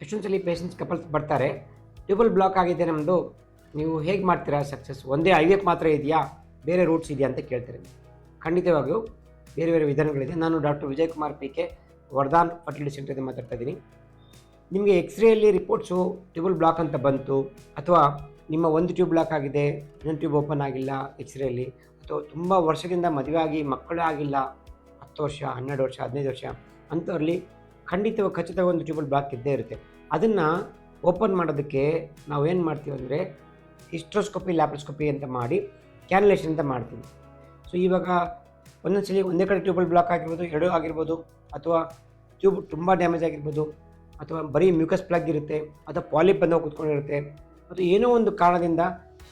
ಎಷ್ಟೊಂದು ಸಲ patients couples ಬರ್ತಾರೆ, ಟ್ಯೂಬಲ್ ಬ್ಲಾಕ್ ಆಗಿದೆ ನಮ್ಮದು, ನೀವು ಹೇಗೆ ಮಾಡ್ತೀರಾ ಸಕ್ಸಸ್? ಒಂದೇ IVF ಮಾತ್ರ ಇದೆಯಾ, ಬೇರೆ ರೂಟ್ಸ್ ಇದೆಯಾ ಅಂತ ಕೇಳ್ತಾರೆ. ಖಂಡಿತವಾಗಿಯೂ ಬೇರೆ ಬೇರೆ ವಿಧಾನಗಳಿದೆ. ನಾನು doctor Vijay Kumar PK, ವರದಾನ್ fertility ಸೆಂಟರಿಂದ ಮಾತಾಡ್ತಾ ಇದ್ದೀನಿ. ನಿಮಗೆ ಎಕ್ಸ್ರೇಯಲ್ಲಿ ರಿಪೋರ್ಟ್ಸು ಟ್ಯೂಬಲ್ ಬ್ಲಾಕ್ ಅಂತ ಬಂತು, ಅಥವಾ ನಿಮ್ಮ ಒಂದು ಟ್ಯೂಬ್ ಬ್ಲಾಕ್ ಆಗಿದೆ, ಇನ್ನೊಂದು ಟ್ಯೂಬ್ ಓಪನ್ ಆಗಿಲ್ಲ ಎಕ್ಸ್ರೇಯಲ್ಲಿ, ಅಥವಾ ತುಂಬ ವರ್ಷದಿಂದ ಮದುವೆ ಆಗಿ ಮಕ್ಕಳೇ ಆಗಿಲ್ಲ, 10 ವರ್ಷ 12 ವರ್ಷ 15 ವರ್ಷ ಅಂಥವ್ರಲ್ಲಿ ಖಂಡಿತವಾಗಿ ಖಚಿತವಾಗಿ ಒಂದು ಟ್ಯೂಬಲ್ ಬ್ಲಾಕ್ ಇದ್ದೇ ಇರುತ್ತೆ. ಅದನ್ನು ಓಪನ್ ಮಾಡೋದಕ್ಕೆ ನಾವು ಏನು ಮಾಡ್ತೀವಿ ಅಂದರೆ ಹಿಸ್ಟ್ರೋಸ್ಕೋಪಿ ಲ್ಯಾಪ್ರೋಸ್ಕೋಪಿ ಅಂತ ಮಾಡಿ ಕ್ಯಾನ್ಯುಲೇಷನ್ ಅಂತ ಮಾಡ್ತೀವಿ. ಸೊ ಇವಾಗ ಒಂದೊಂದ್ಸಲಿ ಒಂದೇ ಕಡೆ ಟ್ಯೂಬಲ್ ಬ್ಲಾಕ್ ಆಗಿರ್ಬೋದು, ಎರಡೂ ಆಗಿರ್ಬೋದು, ಅಥವಾ ಟ್ಯೂಬ್ ತುಂಬ ಡ್ಯಾಮೇಜ್ ಆಗಿರ್ಬೋದು, ಅಥವಾ ಬರೀ ಮ್ಯೂಕಸ್ ಪ್ಲಗ್ ಇರುತ್ತೆ, ಅಥವಾ ಪಾಲಿಪ್ ಬಂದು ಕೂತ್ಕೊಂಡಿರುತ್ತೆ, ಅಥವಾ ಏನೋ ಒಂದು ಕಾರಣದಿಂದ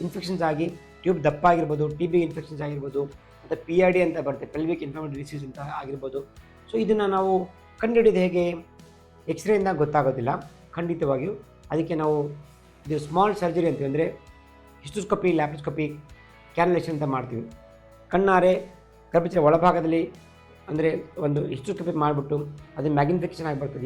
ಇನ್ಫೆಕ್ಷನ್ಸ್ ಆಗಿ ಟ್ಯೂಬ್ ದಪ್ಪ ಆಗಿರ್ಬೋದು, TB ಇನ್ಫೆಕ್ಷನ್ಸ್ ಆಗಿರ್ಬೋದು, ಅಥವಾ PID ಅಂತ ಬರುತ್ತೆ, ಪೆಲ್ವಿಕ್ ಇನ್ಫ್ಲಮೇಟರಿ ಡಿಸೀಸ್ ಅಂತ ಆಗಿರ್ಬೋದು. ಸೊ ಇದನ್ನು ನಾವು ಕಂಡುಹಿಡಿದು ಹೇಗೆ? ಎಕ್ಸ್ರೇಯಿಂದ ಗೊತ್ತಾಗೋದಿಲ್ಲ ಖಂಡಿತವಾಗಿಯೂ. ಅದಕ್ಕೆ ನಾವು ಇದು ಸ್ಮಾಲ್ ಸರ್ಜರಿ ಅಂತೀವಿ, ಅಂದರೆ ಹಿಸ್ಟೋಸ್ಕೋಪಿ ಲ್ಯಾಪ್ರೋಸ್ಕೋಪಿ ಕ್ಯಾನ್ಯುಲೇಷನ್ ಅಂತ ಮಾಡ್ತೀವಿ. ಕಣ್ಣಾರೆ ಗರ್ಭಚರ ಒಳಭಾಗದಲ್ಲಿ ಅಂದರೆ ಒಂದು ಹಿಸ್ಟೋಸ್ಕೋಪಿ ಮಾಡಿಬಿಟ್ಟು ಅದನ್ನು ಮ್ಯಾಗ್ನಿಫಿಕೇಷನ್ ಆಗಿ ಬರ್ತದೆ,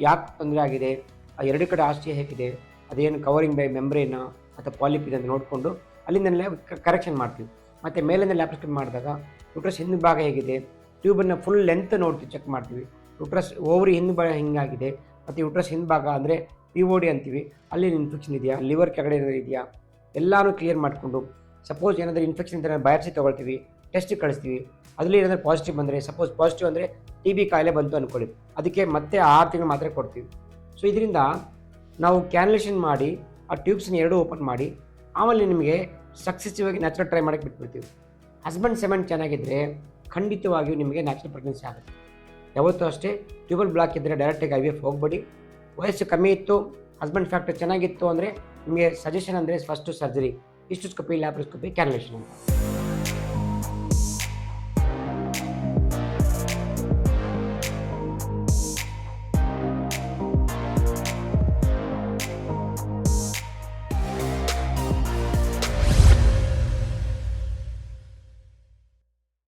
ಯಾಕೆ ತೊಂದರೆ ಆಗಿದೆ, ಆ ಎರಡು ಕಡೆ ಆಸ್ಟ್ರಿಯ ಹೇಗಿದೆ, ಅದೇನು ಕವರಿಂಗ್ ಬೈ ಮೆಂಬ್ರೇನ ಅಥವಾ ಪಾಲಿಪ್ ಇದೆ ಅಂತ ನೋಡಿಕೊಂಡು ಅಲ್ಲಿಂದಲೇ ಕರೆಕ್ಷನ್ ಮಾಡ್ತೀವಿ. ಮತ್ತು ಮೇಲಿಂದ ಲ್ಯಾಪ್ರೋಸ್ಕೋಪಿ ಮಾಡಿದಾಗ ಯುಟ್ರಸ್ ಹಿಂಭಾಗ ಹೇಗಿದೆ, ಟ್ಯೂಬನ್ನು ಫುಲ್ ಲೆಂತ್ ನೋಡ್ತೀವಿ, ಚೆಕ್ ಮಾಡ್ತೀವಿ. ಯುಟ್ರಸ್ ಓವರಿ ಹಿಂಭಾಗ ಹಿಂಗಾಗಿದೆ, ಮತ್ತು ಯುಟ್ರಸ್ ಹಿಂಭಾಗ ಅಂದರೆ POD ಅಂತೀವಿ, ಅಲ್ಲಿ ಇನ್ಫೆಕ್ಷನ್ ಇದೆಯಾ, ಲಿವರ್ ಕೆಳಗಡೆ ಏನಾದರೂ ಇದೆಯಾ, ಎಲ್ಲನೂ ಕ್ಲಿಯರ್ ಮಾಡಿಕೊಂಡು, ಸಪೋಸ್ ಏನಾದರೂ ಇನ್ಫೆಕ್ಷನ್ ಇದ್ದರೆ ಬಯಾಪ್ಸಿ ತೊಗೊಳ್ತೀವಿ, ಟೆಸ್ಟಿಗೆ ಕಳಿಸ್ತೀವಿ. ಅದರಲ್ಲಿ ಏನಾದರೂ ಪಾಸಿಟಿವ್ ಬಂದರೆ, ಸಪೋಸ್ ಪಾಸಿಟಿವ್ ಅಂದರೆ TB ಕಾಯಿಲೆ ಬಂತು ಅಂದ್ಕೊಳ್ಳಿ, ಅದಕ್ಕೆ ಮತ್ತೆ 6 ತಿಂಗಳು ಮಾತ್ರ ಕೊಡ್ತೀವಿ. ಸೊ ಇದರಿಂದ ನಾವು ಕ್ಯಾನ್ಯುಲೇಷನ್ ಮಾಡಿ ಆ ಟ್ಯೂಬ್ಸ್ನ ಎರಡೂ ಓಪನ್ ಮಾಡಿ ಆಮೇಲೆ ನಿಮಗೆ ಸಕ್ಸೆಸಿವ್ ಆಗಿ ನ್ಯಾಚುರಲ್ ಟ್ರೈ ಮಾಡೋಕ್ಕೆ ಬಿಟ್ಬಿಡ್ತೀವಿ. ಹಸ್ಬೆಂಡ್ ಸೆಮೆಂಟ್ ಚೆನ್ನಾಗಿದ್ದರೆ ಖಂಡಿತವಾಗಿಯೂ ನಿಮಗೆ ನ್ಯಾಚುರಲ್ ಪ್ರೆಗ್ನೆನ್ಸಿ ಆಗುತ್ತೆ. ಯಾವತ್ತೂ ಅಷ್ಟೇ ಟ್ಯೂಬಲ್ ಬ್ಲಾಕ್ ಇದ್ದರೆ ಡೈರೆಕ್ಟಾಗಿ IVF ಹೋಗಬೇಡಿ. ವಯಸ್ಸು ಕಮ್ಮಿ ಇತ್ತು, ಹಸ್ಬೆಂಡ್ ಫ್ಯಾಕ್ಟರ್ ಚೆನ್ನಾಗಿತ್ತು ಅಂದರೆ ನಿಮಗೆ ಸಜೆಷನ್ ಅಂದರೆ ಫಸ್ಟು ಸರ್ಜರಿ, ಹಿಸ್ಟೋಸ್ಕೋಪಿ ಲ್ಯಾಪ್ರೋಸ್ಕೋಪಿ ಕ್ಯಾನ್ಯುಲೇಷನ್ ಅಂತ.